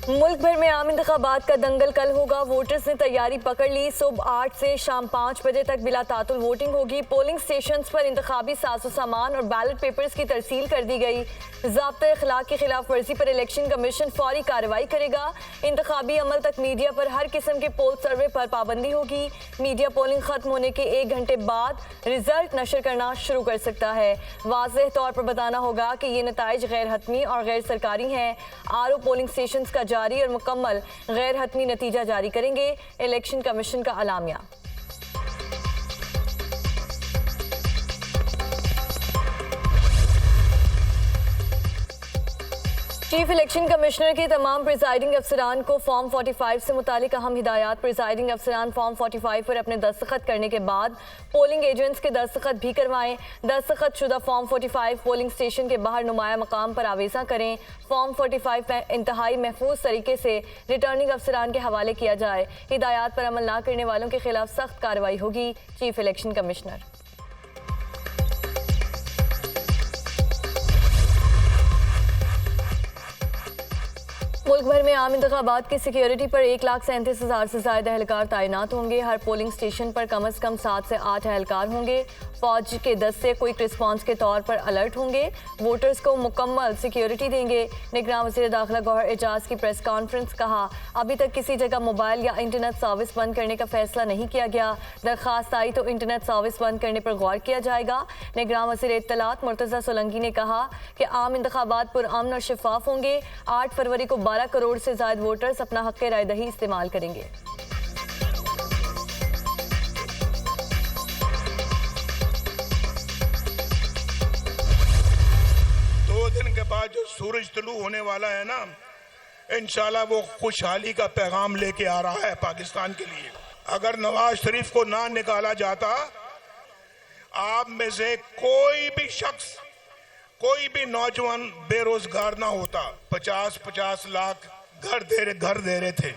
मुल्क भर में आम इंतखाबात का दंगल कल होगा। वोटर्स ने तैयारी पकड़ ली। सुबह 8 से शाम 5 बजे तक बिला तातुल वोटिंग होगी। पोलिंग स्टेशंस पर इंतखाबी साजो सामान और बैलेट पेपर्स की तरसील कर दी गई। ज़ाब्ता अखलाक की खिलाफ वर्जी पर इलेक्शन कमीशन फौरी कार्रवाई करेगा। इंतखाबी अमल तक मीडिया पर हर किस्म के पोल सर्वे पर पाबंदी होगी। मीडिया पोलिंग खत्म होने के 1 घंटे बाद रिजल्ट नशर करना शुरू कर सकता है। वाज़ेह तौर पर बताना होगा कि ये नताइज गैर हतमी और गैर सरकारी हैं। आरओ पोलिंग स्टेशन का जारी और मुकम्मल गैर हतमी नतीजा जारी करेंगे। इलेक्शन कमीशन का अलामिया। चीफ इलेक्शन कमिश्नर के तमाम प्रिजाइडिंग अफसरान को फॉर्म 45 से मुतालिक अहम हिदायत। प्रिजाइडिंग अफसरान फॉर्म 45 पर अपने दस्तखत करने के बाद पोलिंग एजेंट्स के दस्तखत भी करवाएं। दस्तखत शुदा फॉर्म 45 पोलिंग स्टेशन के बाहर नुमाया मकाम पर आवेजा करें। फॉर्म 45 इंतहाई महफूज तरीके से रिटर्निंग अफसरान के हवाले किया जाए। हिदायत पर अमल न करने वालों के खिलाफ सख्त कार्रवाई होगी। Chief election commissioner. मुल्क भर में आम इंतखाबात की सिक्योरिटी पर 1,37,000 से ज़्यादा एहलकार तैनात होंगे। हर पोलिंग स्टेशन पर कम अज़ कम 7 से 8 एहलकार होंगे। फौज के 10 से क्विक रिस्पांस के तौर पर अलर्ट होंगे। वोटर्स को मुकम्मल सिक्योरिटी देंगे। निगरान वज़ीर दाखिला गौहर एजाज की प्रेस कॉन्फ्रेंस। कहा, अभी तक किसी जगह मोबाइल या इंटरनेट सर्विस बंद करने का फैसला नहीं किया गया। दरख्वास्त आई तो इंटरनेट सर्विस बंद करने पर गौर किया जाएगा। निगरान वज़ीर इत्तलात मुर्तज़ा सोलंकी ने कहा कि आम इंतखाबात पुरअमन और शफाफ होंगे। 8 फरवरी को 12 करोड़ से ज़ायद वोटर्स अपना हक़ राय दही इस्तेमाल करेंगे। दिन के बाद जो सूरज तुलू होने वाला है ना, इंशाल्लाह वो खुशहाली का पैगाम लेके आ रहा है पाकिस्तान के लिए। अगर नवाज शरीफ को ना निकाला जाता, आप में से कोई भी शख्स, कोई भी नौजवान बेरोजगार ना होता। 50-50 लाख घर दे रहे थे।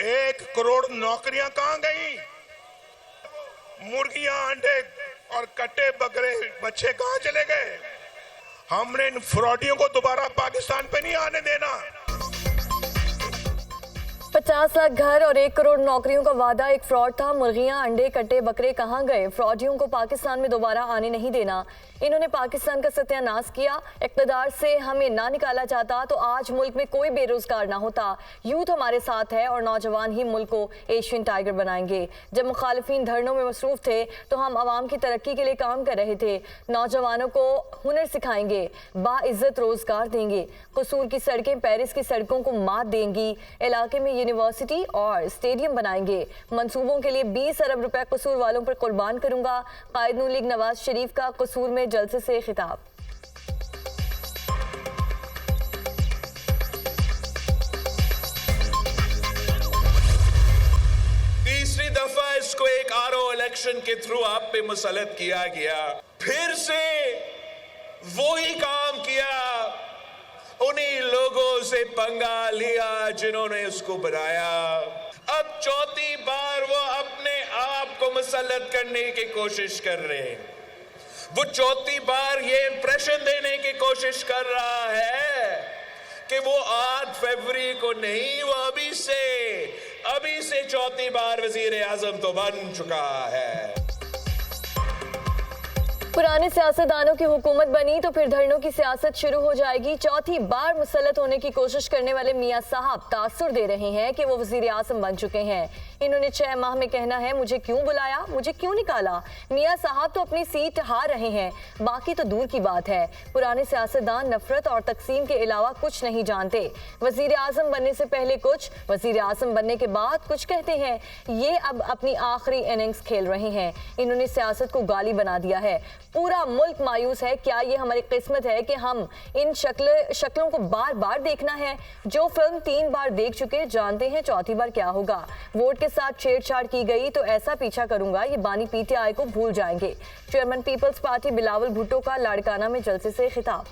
1 करोड़ नौकरियां कहां गई? मुर्गियां, अंडे और कट्टे बकरे बच्चे कहां चले गए? हमने इन फ्रॉडियों को दोबारा पाकिस्तान पे नहीं आने देना। 50 लाख घर और 1 करोड़ नौकरियों का वादा एक फ्रॉड था। मुर्गियां, अंडे, कट्टे बकरे कहां गए? फ्रॉडियों को पाकिस्तान में दोबारा आने नहीं देना। इन्होंने पाकिस्तान का सत्यानाश किया। इक़्तिदार से हमें ना निकाला जाता तो आज मुल्क में कोई बेरोजगार ना होता। यूथ हमारे साथ है और नौजवान ही मुल्क को एशियन टाइगर बनाएंगे। जब मुखालिफिन धरनों में मसरूफ थे तो हम आवाम की तरक्की के लिए काम कर रहे थे। नौजवानों को हुनर सिखाएंगे, बाइज्जत रोजगार देंगे। कसूर की सड़कें पेरिस की सड़कों को मात देंगी। इलाके में यूनिवर्सिटी और स्टेडियम बनाएंगे। मंसूबों के लिए 20 अरब रुपए कसूर वालों पर कुर्बान करूंगा। कायद नून लीग नवाज शरीफ का कसूर में जलसे से खिताब। तीसरी दफा इसको एक आरओ इलेक्शन के थ्रू आप पे मुसल्लत किया गया। फिर से वही काम किया, उन्हीं लोगों से पंगा लिया जिन्होंने इसको बनाया। अब चौथी बार वो अपने आप को मुसल्लत करने की कोशिश कर रहे हैं। वो चौथी बार ये इंप्रेशन देने की कोशिश कर रहा है कि वो 8 फरवरी को नहीं, वो अभी से चौथी बार वजीर आजम तो बन चुका है। पुराने सियासतदानों की हुकूमत बनी तो फिर धरनों की सियासत शुरू हो जाएगी। चौथी बार मुसल्लत होने की कोशिश करने वाले मियां साहब तासुर दे रहे हैं कि वो वजीर आज़म बन चुके हैं। इन्होंने 6 माह में कहना है, मुझे क्यों बुलाया, मुझे क्यों निकाला। मियां साहब तो अपनी सीट हार रहे हैं, बाकी तो दूर की बात है। पुराने सियासतदान नफरत और तकसीम के अलावा कुछ नहीं जानते। वजीर आज़म बनने से पहले कुछ, वजीर आज़म बनने के बाद कुछ कहते हैं। ये अब अपनी आखिरी इनिंग्स खेल रहे हैं। इन्होंने सियासत को गाली बना दिया है। पूरा मुल्क मायूस है। क्या ये हमारी किस्मत है कि हम इन शक्लों को बार बार देखना है? जो फिल्म 3 बार देख चुके जानते हैं चौथी बार क्या होगा। वोट के साथ छेड़छाड़ की गई तो ऐसा पीछा करूंगा, ये बानी पीटीआई को भूल जाएंगे। Chairman people's party Bilawal Bhutto का लाड़काना में जलसे से खिताब।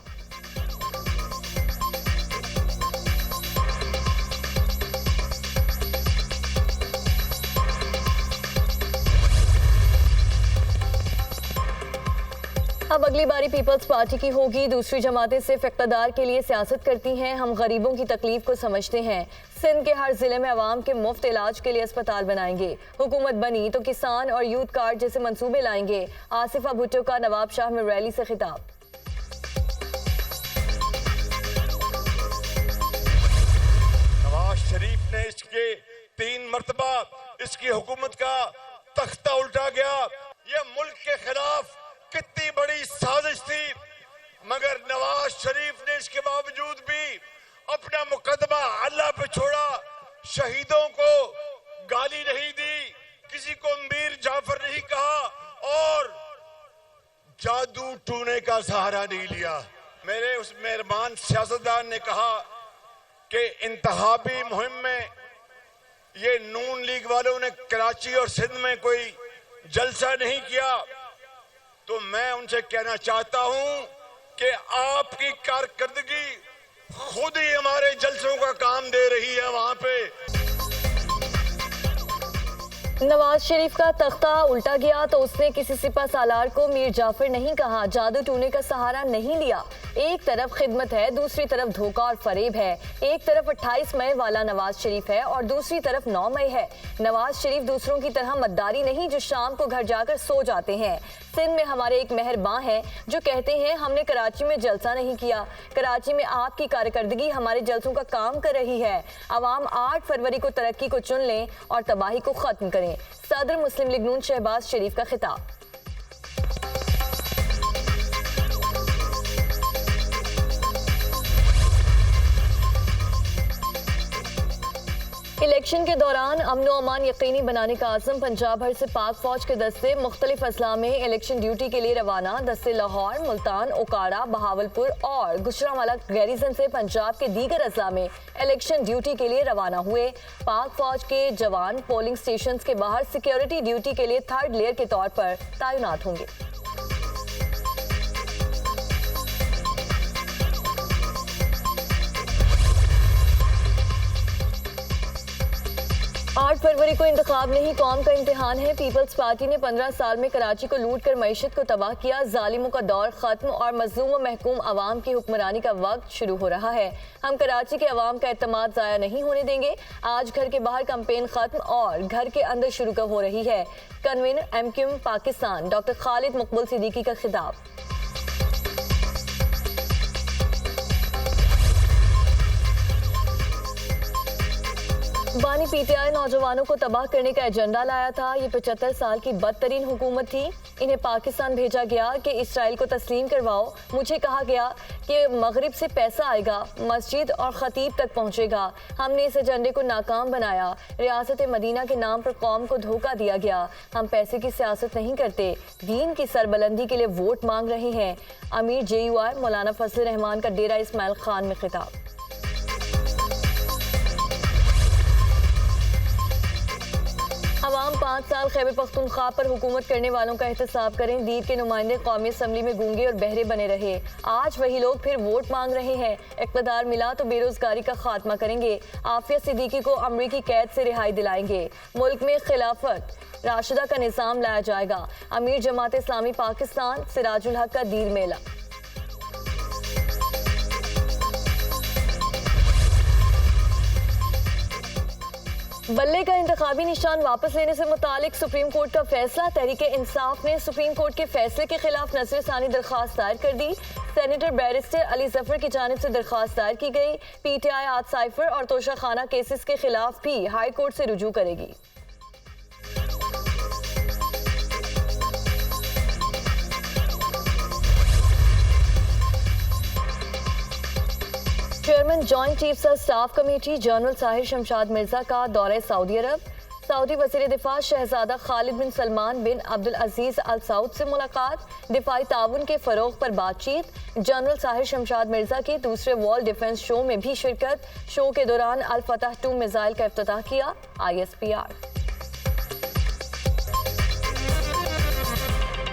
अब अगली बारी पीपल्स पार्टी की होगी। दूसरी जमातें सिर्फ इक़्तिदार के लिए सियासत करती हैं। हम गरीबों की तकलीफ को समझते हैं। सिंध के हर जिले में आवाम के मुफ्त इलाज के लिए अस्पताल बनाएंगे। हुकूमत बनी तो किसान और यूथ कार्ड जैसे मंसूबे लाएंगे। आसिफा भुट्टो का नवाब शाह में रैली से खिताब। नवाज शरीफ ने इसके 3 मरतबा इसकी हुकूमत का तख्ता उल्टा गया। ये मुल्क के खिलाफ कितनी बड़ी साजिश थी, मगर नवाज शरीफ ने इसके बावजूद भी अपना मुकदमा अल्लाह पे छोड़ा। शहीदों को गाली नहीं दी, किसी को मीर जाफर नहीं कहा और जादू टूने का सहारा नहीं लिया। मेरे उस मेहरबान सियासतदान ने कहा कि इंतखाबी मुहिम में ये नून लीग वालों ने कराची और सिंध में कोई जलसा नहीं किया, तो मैं उनसे कहना चाहता हूं कि आपकी कारकर्दगी खुद ही हमारे जलसों का काम दे रही है। वहां पे नवाज शरीफ का तख्ता उल्टा गया तो उसने किसी सिपा सालार को मीर जाफर नहीं कहा, जादू टूने का सहारा नहीं लिया। एक तरफ खिदमत है, दूसरी तरफ धोखा और फरेब है। एक तरफ 28 मई वाला नवाज शरीफ है और दूसरी तरफ 9 मई है। नवाज शरीफ दूसरों की तरह मद्दारी नहीं जो शाम को घर जाकर सो जाते हैं। सिंध में हमारे एक मेहरबां हैं जो कहते हैं हमने कराची में जलसा नहीं किया, कराची में आपकी कारकर्दगी हमारे जलसों का काम कर रही है। अवाम 8 फरवरी को तरक्की को चुन लें और तबाही को खत्म करें। सदर मुस्लिम लीग नून शहबाज शरीफ का खिताब। इलेक्शन के दौरान अमन व अमान यकीनी बनाने का आज़म। पंजाब भर से पाक फौज के दस्ते मुख्तलिफ अजला में इलेक्शन ड्यूटी के लिए रवाना। दस्ते लाहौर, मुल्तान, ओकाड़ा, बहावलपुर और गुजरांवाला गैरिजन से पंजाब के दीगर अजला में इलेक्शन ड्यूटी के लिए रवाना हुए। पाक फौज के जवान पोलिंग स्टेशन के बाहर सिक्योरिटी ड्यूटी के लिए 3rd लेयर के तौर पर तैनात होंगे। आठ फरवरी को इंतखाब नहीं, कौम का इम्तिहान है। पीपल्स पार्टी ने 15 साल में कराची को लूट कर मईशत को तबाह किया। जालिमों का दौर खत्म और मजलूम व महकूम अवाम की हुक्मरानी का वक्त शुरू हो रहा है। हम कराची के अवाम का एतमाद ज़ाया नहीं होने देंगे। आज घर के बाहर कैंपेन खत्म और घर के अंदर शुरू हो रही है। Convener MQM Pakistan doctor Khalid मकबूल सिद्दीकी का खिताब। बानी PTI नौजवानों को तबाह करने का एजेंडा लाया था। ये 75 साल की बदतरीन हुकूमत थी। इन्हें पाकिस्तान भेजा गया कि इसराइल को तस्लीम करवाओ। मुझे कहा गया कि मगरिब से पैसा आएगा, मस्जिद और खतीब तक पहुंचेगा। हमने इस एजेंडे को नाकाम बनाया। रियासत मदीना के नाम पर कौम को धोखा दिया गया। हम पैसे की सियासत नहीं करते, दीन की सरबलंदी के लिए वोट मांग रहे हैं। अमीर JUI मौलाना फजल रहमान का डेरा इस्माइल खान में खिताब। अवाम 5 साल खैबर पख्तूनख्वा पर हुकूमत करने वालों का एहतसाब करें। दीर के नुमाइंदे कौमी असम्बली में गूंगे और बहरे बने रहे। आज वही लोग फिर वोट मांग रहे हैं। इक़्तिदार मिला तो बेरोजगारी का खात्मा करेंगे। आफिया सिद्दीकी को अमरीकी कैद से रिहाई दिलाएंगे। मुल्क में खिलाफत राशिदा का निज़ाम लाया जाएगा। अमीर जमात इस्लामी पाकिस्तान सिराजुल हक का दीर मेला। बल्ले का इंतखाबी निशान वापस लेने से मुतालिक सुप्रीम कोर्ट का फैसला। तहरीके इंसाफ ने सुप्रीम कोर्ट के फैसले के खिलाफ नज़रसानी दरख्वास्त दायर कर दी। सेनेटर बैरिस्टर अली जफर की जानिब से दरख्वास्त दायर की गई। PTI आज साइफर और तोशाखाना केसेस के खिलाफ भी हाई कोर्ट से रुजू करेगी। Chairman joint chiefs of staff committee general Sahir Shamshad Mirza का दौरे सऊदी अरब। सऊदी वज़ीर दिफा शहजादा खालिद बिन सलमान बिन अब्दुल अजीज अल सऊद से मुलाकात। दिफाई ताउन के फरोग पर बातचीत। जनरल साहिर शमशाद मिर्जा के दूसरे वॉल डिफेंस शो में भी शिरकत। शो के दौरान अल फतह 2 मिसाइल का इफ्तिताह किया। ISPR।